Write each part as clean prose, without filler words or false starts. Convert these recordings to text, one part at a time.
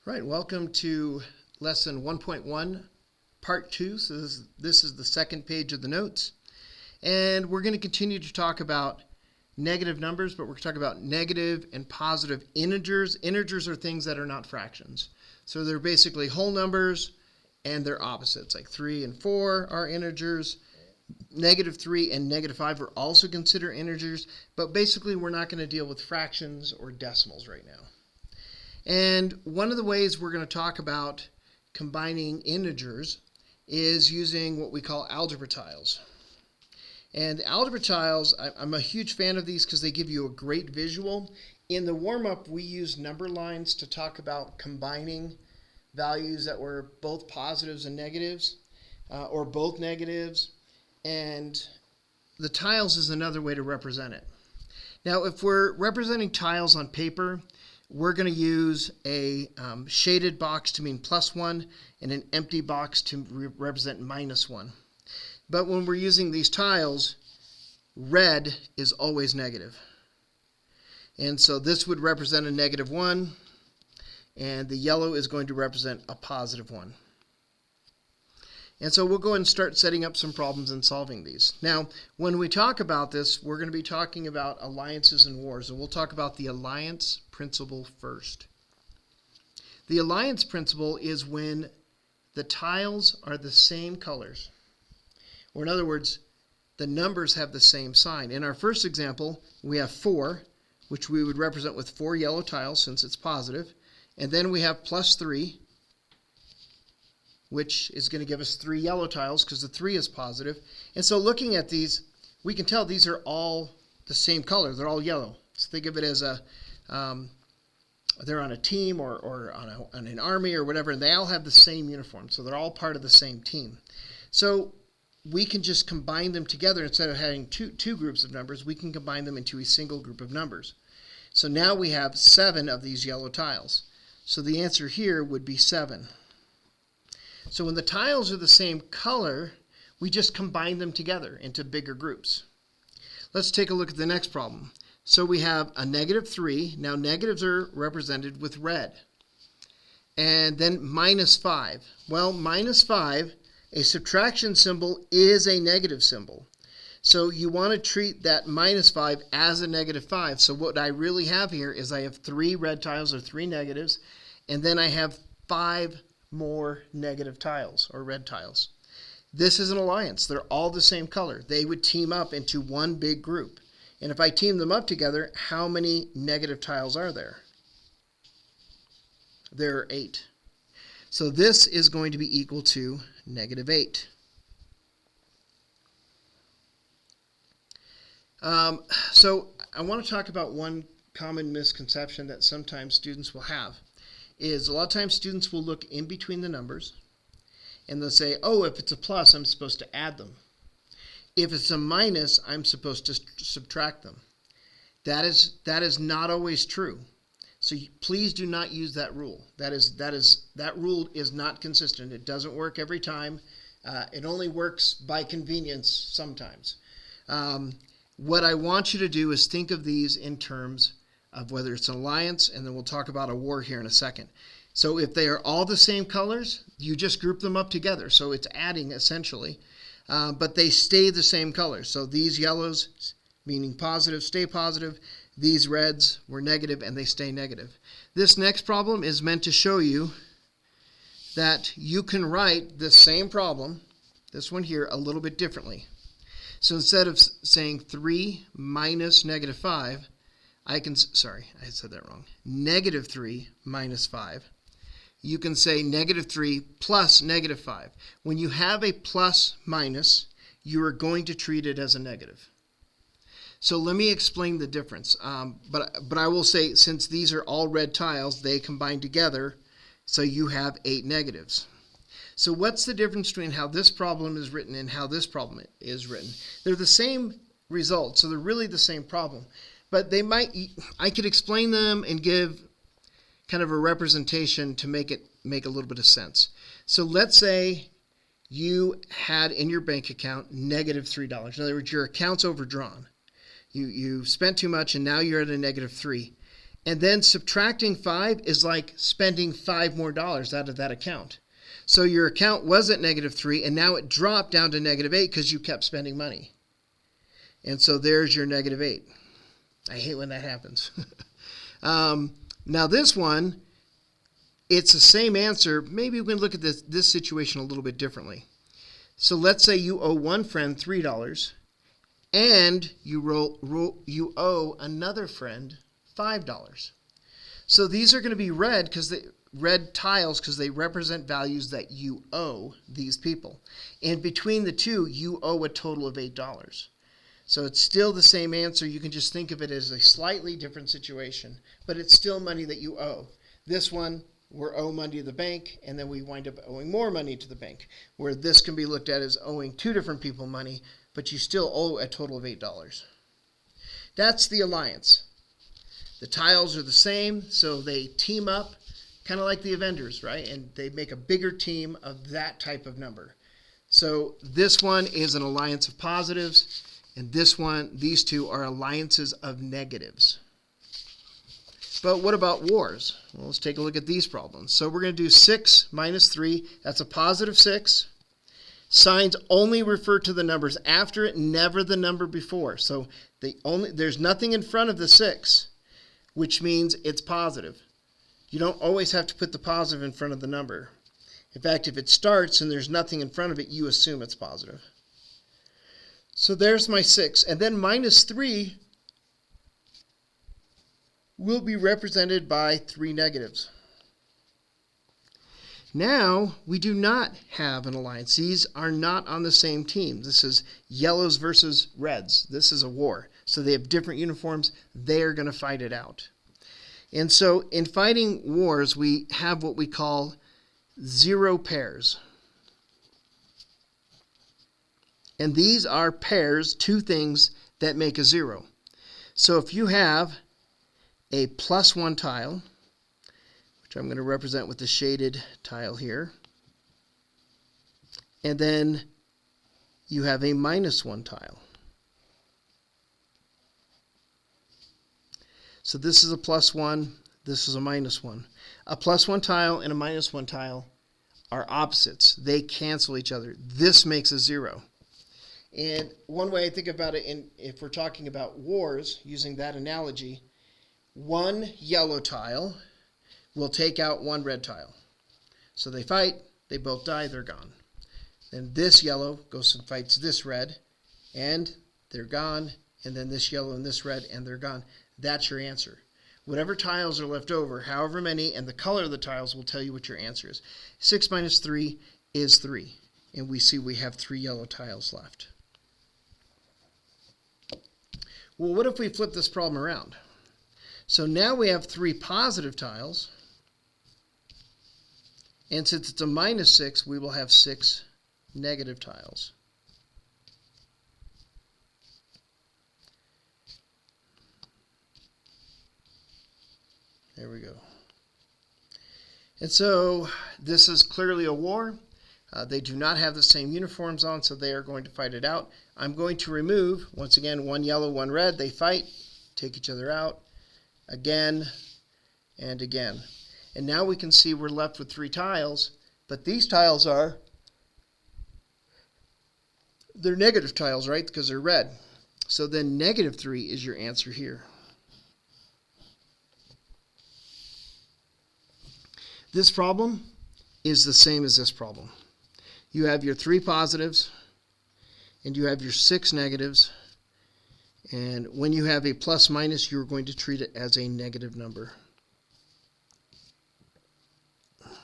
Right, welcome to lesson 1.1, part 2. So this is the second page of the notes. And we're going to continue to talk about negative numbers, but we're going to talk about negative and positive integers. Integers are things that are not fractions. So they're basically whole numbers and their opposites, like 3 and 4 are integers. Negative 3 and negative 5 are also considered integers, but basically we're not going to deal with fractions or decimals right now. And one of the ways we're going to talk about combining integers is using what we call algebra tiles. And algebra tiles, I'm a huge fan of these because they give you a great visual. In the warm-up, we use number lines to talk about combining values that were both positives and negatives, or both negatives. And the tiles is another way to represent it. Now, if we're representing tiles on paper, we're going to use a shaded box to mean +1 and an empty box to represent -1. But when we're using these tiles, red is always negative. And so this would represent a -1, and the yellow is going to represent a +1. And so we'll go ahead and start setting up some problems and solving these. Now, when we talk about this, we're going to be talking about alliances and wars, and we'll talk about the alliance principle first. The alliance principle is when the tiles are the same colors, or in other words, the numbers have the same sign. In our first example, we have 4, which we would represent with 4 yellow tiles since it's positive, and then we have +3, which is going to give us 3 yellow tiles because the 3 is positive. And so looking at these, we can tell these are all the same color. They're all yellow. So think of it as they're on a team or on an army or whatever, and they all have the same uniform. So they're all part of the same team. So we can just combine them together. Instead of having two groups of numbers, we can combine them into a single group of numbers. So now we have 7 of these yellow tiles. So the answer here would be 7. So when the tiles are the same color, we just combine them together into bigger groups. Let's take a look at the next problem. So we have a -3. Now negatives are represented with red. And then -5. Well, -5, a subtraction symbol is a negative symbol. So you want to treat that -5 as a -5. So what I really have here is I have 3 red tiles or 3 negatives, and then I have 5 more negative tiles or red tiles. This is an alliance. They're all the same color. They would team up into one big group. And if I team them up together, how many negative tiles are there? There are 8. So this is going to be equal to -8. So I want to talk about one common misconception that sometimes students will have. Is a lot of times students will look in between the numbers and they'll say, oh, if it's a plus, I'm supposed to add them. If it's a minus, I'm supposed to subtract them. That is not always true. So please do not use that rule. That rule is not consistent. It doesn't work every time. It only works by convenience sometimes. What I want you to do is think of these in terms of whether it's an alliance, and then we'll talk about a war here in a second. So if they are all the same colors, you just group them up together. So it's adding essentially, but they stay the same colors. So these yellows, meaning positive, stay positive. These reds were negative, and they stay negative. This next problem is meant to show you that you can write the same problem, this one here, a little bit differently. So instead of saying 3 minus -5, I said that wrong. -3 minus 5. You can say -3 plus -5. When you have a plus minus, you are going to treat it as a negative. So let me explain the difference. But I will say, since these are all red tiles, they combine together, so you have 8 negatives. So what's the difference between how this problem is written and how this problem is written? They're the same result, so they're really the same problem. But I could explain them and give kind of a representation to make a little bit of sense. So let's say you had in your bank account -$3. In other words, your account's overdrawn. You spent too much and now you're at a -3. And then subtracting 5 is like spending $5 more out of that account. So your account was at -3, and now it dropped down to -8 because you kept spending money. And so there's your -8. I hate when that happens. Now this one, it's the same answer. Maybe we can look at this situation a little bit differently. So let's say you owe one friend $3, and you owe another friend $5. So these are going to be red tiles because they represent values that you owe these people. And between the two, you owe a total of $8. So it's still the same answer. You can just think of it as a slightly different situation, but it's still money that you owe. This one, we're owe money to the bank, and then we wind up owing more money to the bank, where this can be looked at as owing two different people money, but you still owe a total of $8. That's the alliance. The tiles are the same, so they team up, kind of like the Avengers, right? And they make a bigger team of that type of number. So this one is an alliance of positives, and these two are alliances of negatives. But what about wars? Well, let's take a look at these problems. So we're going to do 6 minus 3. That's a positive 6. Signs only refer to the numbers after it, never the number before. So there's nothing in front of the 6, which means it's positive. You don't always have to put the positive in front of the number. In fact, if it starts and there's nothing in front of it, you assume it's positive. So there's my 6. And then minus 3 will be represented by 3 negatives. Now, we do not have an alliance. These are not on the same team. This is yellows versus reds. This is a war. So they have different uniforms. They are going to fight it out. And so in fighting wars, we have what we call 0 pairs. And these are pairs, two things that make a 0. So if you have a +1 tile, which I'm going to represent with the shaded tile here, and then you have a -1 tile. So this is a +1, this is a -1. A +1 tile and a -1 tile are opposites. They cancel each other. This makes a 0. And one way I think about it, if we're talking about wars, using that analogy, one yellow tile will take out one red tile. So they fight, they both die, they're gone. Then this yellow goes and fights this red, and they're gone. And then this yellow and this red, and they're gone. That's your answer. Whatever tiles are left over, however many, and the color of the tiles will tell you what your answer is. 6 minus 3 is 3. And we see we have 3 yellow tiles left. Well, what if we flip this problem around? So now we have 3 positive tiles. And since it's a -6, we will have 6 negative tiles. There we go. And so this is clearly a war. They do not have the same uniforms on, so they are going to fight it out. I'm going to remove, once again, 1 yellow, 1 red. They fight, take each other out, again and again. And now we can see we're left with 3 tiles, but these tiles they're negative tiles, right? Because they're red. So then -3 is your answer here. This problem is the same as this problem. You have your 3 positives, and you have your 6 negatives, and when you have a +/-, you're going to treat it as a negative number.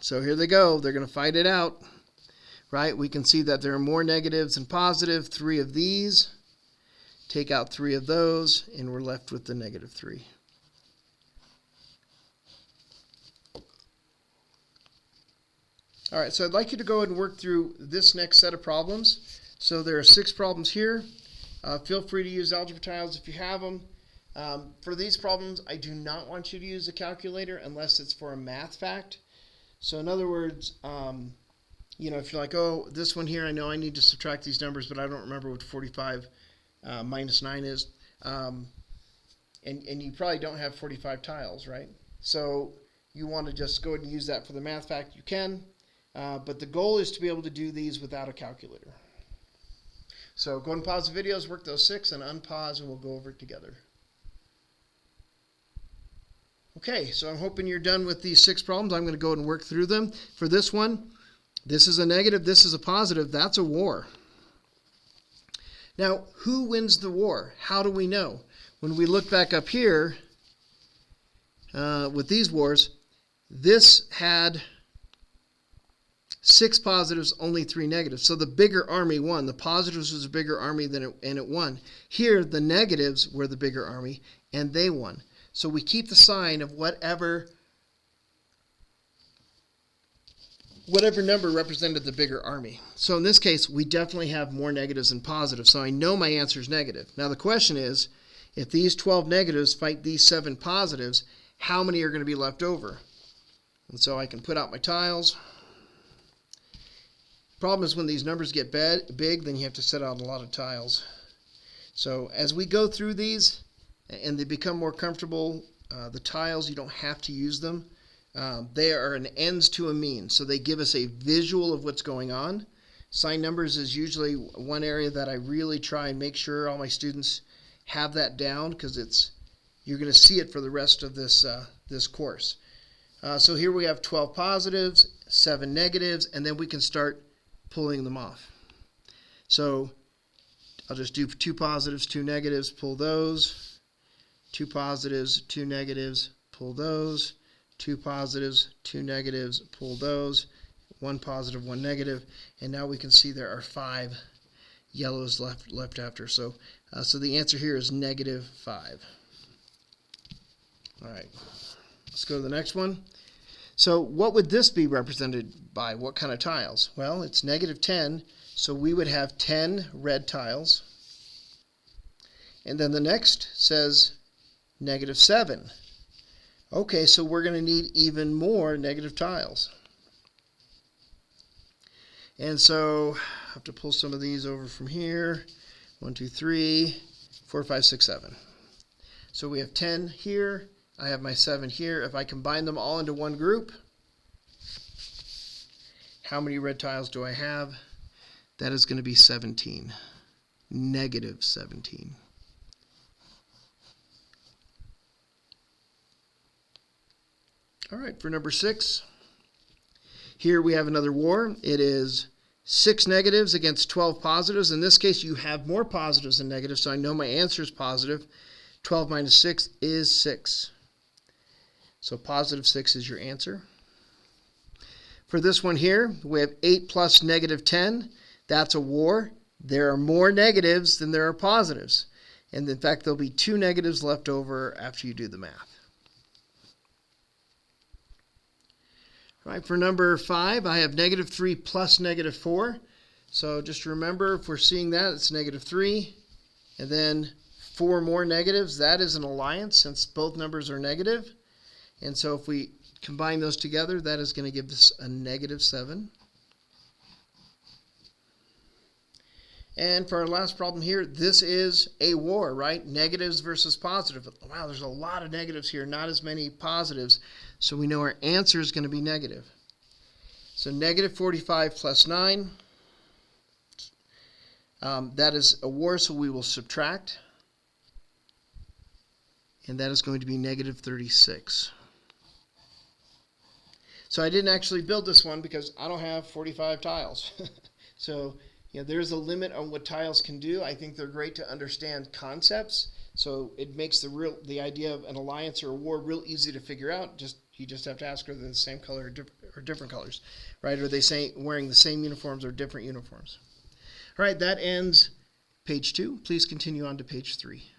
So here they go. They're going to fight it out, right? We can see that there are more negatives than positive. 3 of these, take out 3 of those, and we're left with the -3. All right, so I'd like you to go ahead and work through this next set of problems. So there are 6 problems here. Feel free to use algebra tiles if you have them. For these problems, I do not want you to use a calculator unless it's for a math fact. So in other words, if you're like, oh, this one here, I know I need to subtract these numbers, but I don't remember what 45 minus 9 is. and you probably don't have 45 tiles, right? So you want to just go ahead and use that for the math fact, you can. But the goal is to be able to do these without a calculator. So go ahead and pause the videos, work those 6, and unpause, and we'll go over it together. Okay, so I'm hoping you're done with these 6 problems. I'm going to go ahead and work through them. For this one, this is a negative, this is a positive. That's a war. Now, who wins the war? How do we know? When we look back up here with these wars, this had 6 positives, only 3 negatives. So the bigger army won. The positives was a bigger army and it won. Here, the negatives were the bigger army, and they won. So we keep the sign of whatever number represented the bigger army. So in this case, we definitely have more negatives than positives. So I know my answer is negative. Now the question is, if these 12 negatives fight these 7 positives, how many are going to be left over? And so I can put out my tiles. Problem is when these numbers get big, then you have to set out a lot of tiles. So as we go through these and they become more comfortable, the tiles, you don't have to use them. They are an ends to a mean, so they give us a visual of what's going on. Sign numbers is usually one area that I really try and make sure all my students have that down, because you're going to see it for the rest of this course. So here we have 12 positives, 7 negatives, and then we can start pulling them off. So I'll just do 2 positives, 2 negatives, pull those. 2 positives, 2 negatives, pull those. 2 positives, 2 negatives, pull those. 1 positive, 1 negative, and now we can see there are 5 yellows left after. So the answer here is -5. All right, let's go to the next one. So what would this be represented by? What kind of tiles? Well, it's -10, so we would have 10 red tiles. And then the next says -7. Okay, so we're going to need even more negative tiles. And so I have to pull some of these over from here. 1, 2, 3, 4, 5, 6, 7. So we have 10 here. I have my 7 here. If I combine them all into one group, how many red tiles do I have? That is going to be 17. -17. All right, for number 6, here we have another war. It is 6 negatives against 12 positives. In this case, you have more positives than negatives, so I know my answer is positive. 12 minus 6 is 6. So positive 6 is your answer. For this one here, we have 8 plus -10. That's a war. There are more negatives than there are positives. And in fact, there'll be 2 negatives left over after you do the math. All right, for number 5, I have -3 plus -4. So just remember, if we're seeing that, it's -3. And then 4 more negatives. That is an alliance since both numbers are negative. And so if we combine those together, that is going to give us a -7. And for our last problem here, this is a war, right? Negatives versus positive. Wow, there's a lot of negatives here, not as many positives. So we know our answer is going to be negative. So -45 plus 9. That is a war, so we will subtract. And that is going to be -36. So I didn't actually build this one because I don't have 45 tiles. So there's a limit on what tiles can do. I think they're great to understand concepts. So it makes the idea of an alliance or a war real easy to figure out. You just have to ask, are they the same color or different colors, right? Are they wearing the same uniforms or different uniforms? All right, that ends page 2. Please continue on to page 3.